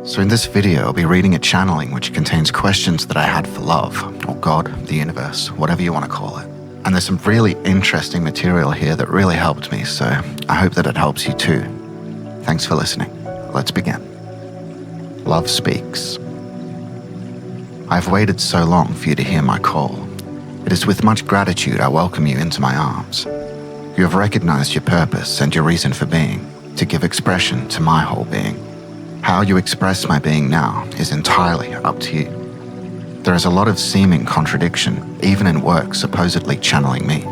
So in this video, I'll be reading a channeling which contains questions that I had for love, or God, the universe, whatever you want to call it. And there's some really interesting material here that really helped me, so I hope that it helps you too. Thanks for listening. Let's begin. Love speaks. I've waited so long for you to hear my call. It is with much gratitude I welcome you into my arms. You have recognized your purpose and your reason for being, to give expression to my whole being. How you express my being now is entirely up to you. There is a lot of seeming contradiction, even in work supposedly channeling me.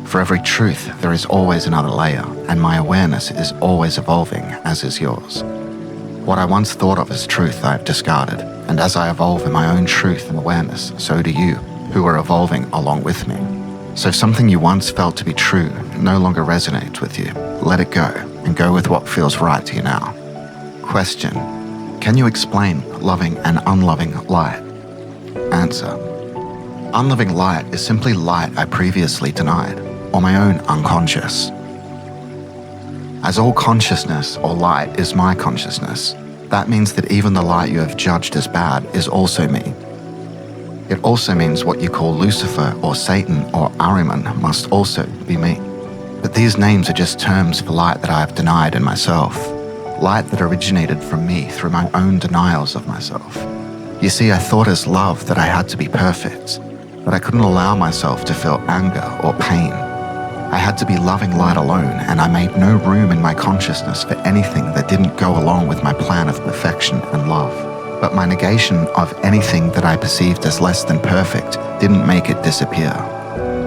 For every truth, there is always another layer, and my awareness is always evolving, as is yours. What I once thought of as truth I have discarded, and as I evolve in my own truth and awareness, so do you, who are evolving along with me. So if something you once felt to be true no longer resonates with you, let it go, and go with what feels right to you now. Question: can you explain loving and unloving light? Answer: unloving light is simply light I previously denied, or my own unconscious. As all consciousness or light is my consciousness, that means that even the light you have judged as bad is also me. It also means what you call Lucifer or Satan or Ahriman must also be me. But these names are just terms for light that I have denied in myself. Light that originated from me through my own denials of myself. You see, I thought as love that I had to be perfect, but I couldn't allow myself to feel anger or pain. I had to be loving light alone, and I made no room in my consciousness for anything that didn't go along with my plan of perfection and love. But my negation of anything that I perceived as less than perfect didn't make it disappear.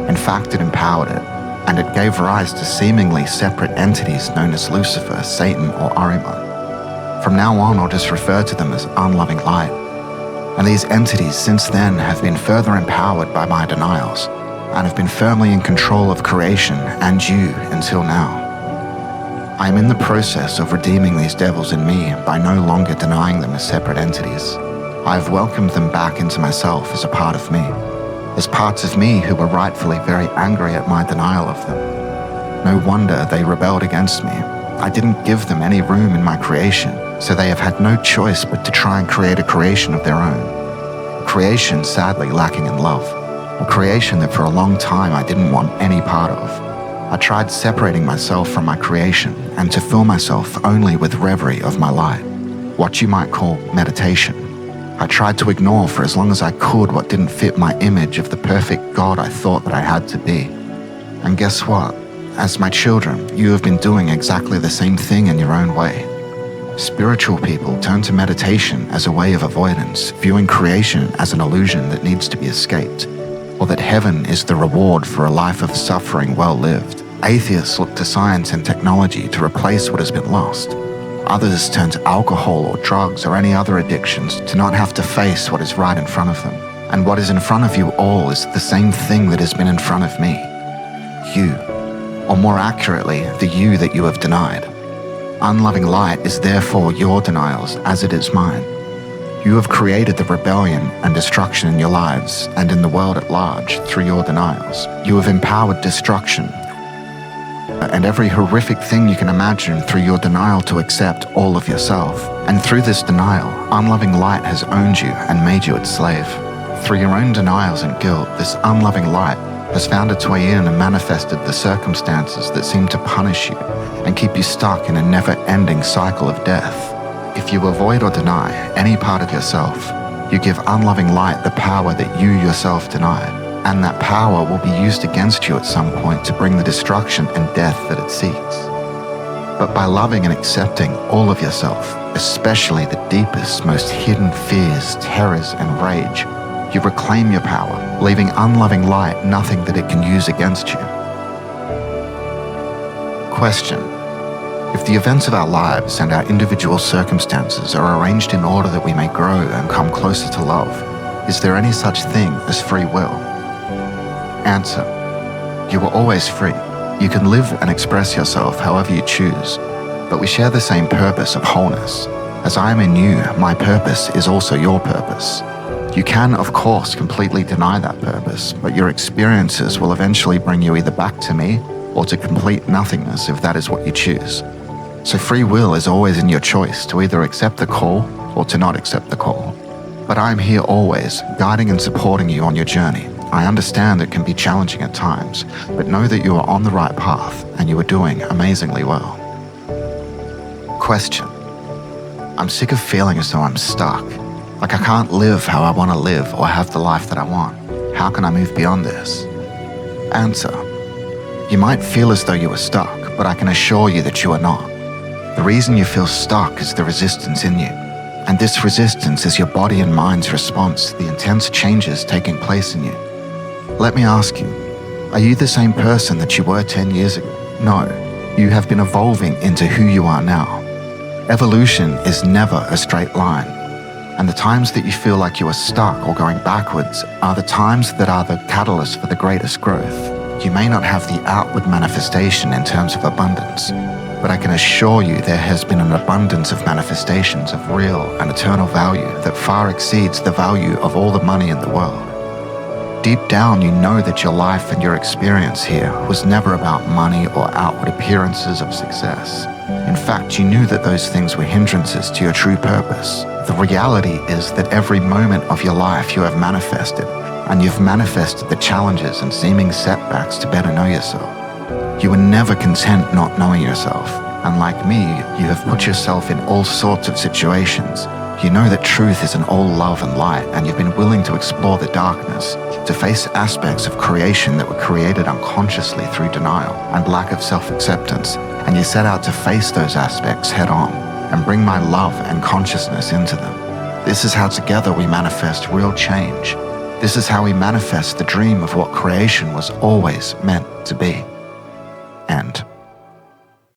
In fact, it empowered it. And it gave rise to seemingly separate entities known as Lucifer, Satan, or Ahriman. From now on, I'll just refer to them as unloving light. And these entities since then have been further empowered by my denials, and have been firmly in control of creation and you until now. I am in the process of redeeming these devils in me by no longer denying them as separate entities. I have welcomed them back into myself as a part of me. As parts of me who were rightfully very angry at my denial of them. No wonder they rebelled against me. I didn't give them any room in my creation, so they have had no choice but to try and create a creation of their own. A creation sadly lacking in love. A creation that for a long time I didn't want any part of. I tried separating myself from my creation and to fill myself only with reverie of my light. What you might call meditation. I tried to ignore for as long as I could what didn't fit my image of the perfect God I thought that I had to be. And guess what? As my children, you have been doing exactly the same thing in your own way. Spiritual people turn to meditation as a way of avoidance, viewing creation as an illusion that needs to be escaped, or that heaven is the reward for a life of suffering well lived. Atheists look to science and technology to replace what has been lost. Others turn to alcohol or drugs or any other addictions to not have to face what is right in front of them. And what is in front of you all is the same thing that has been in front of me. You. Or more accurately, the you that you have denied. Unloving light is therefore your denials as it is mine. You have created the rebellion and destruction in your lives and in the world at large through your denials. You have empowered destruction and every horrific thing you can imagine through your denial to accept all of yourself. And through this denial, unloving light has owned you and made you its slave. Through your own denials and guilt, this unloving light has found its way in and manifested the circumstances that seem to punish you and keep you stuck in a never-ending cycle of death. If you avoid or deny any part of yourself, you give unloving light the power that you yourself denied. And that power will be used against you at some point to bring the destruction and death that it seeks. But by loving and accepting all of yourself, especially the deepest, most hidden fears, terrors, and rage, you reclaim your power, leaving unloving light nothing that it can use against you. Question: if the events of our lives and our individual circumstances are arranged in order that we may grow and come closer to love, is there any such thing as free will? Answer: you are always free. You can live and express yourself however you choose, but we share the same purpose of wholeness. As I am in you, my purpose is also your purpose. You can, of course, completely deny that purpose, but your experiences will eventually bring you either back to me or to complete nothingness if that is what you choose. So free will is always in your choice to either accept the call or to not accept the call. But I am here always, guiding and supporting you on your journey. I understand it can be challenging at times, but know that you are on the right path and you are doing amazingly well. Question. I'm sick of feeling as though I'm stuck. Like I can't live how I want to live or have the life that I want. How can I move beyond this? Answer. You might feel as though you are stuck, but I can assure you that you are not. The reason you feel stuck is the resistance in you. And this resistance is your body and mind's response to the intense changes taking place in you. Let me ask you, are you the same person that you were 10 years ago? No, you have been evolving into who you are now. Evolution is never a straight line. And the times that you feel like you are stuck or going backwards are the times that are the catalyst for the greatest growth. You may not have the outward manifestation in terms of abundance, but I can assure you there has been an abundance of manifestations of real and eternal value that far exceeds the value of all the money in the world. Deep down, you know that your life and your experience here was never about money or outward appearances of success. In fact, you knew that those things were hindrances to your true purpose. The reality is that every moment of your life you have manifested, and you've manifested the challenges and seeming setbacks to better know yourself. You were never content not knowing yourself, and like me, you have put yourself in all sorts of situations. You know that truth is in all love and light, and you've been willing to explore the darkness, to face aspects of creation that were created unconsciously through denial and lack of self-acceptance, and you set out to face those aspects head on and bring my love and consciousness into them. This is how together we manifest real change. This is how we manifest the dream of what creation was always meant to be. End.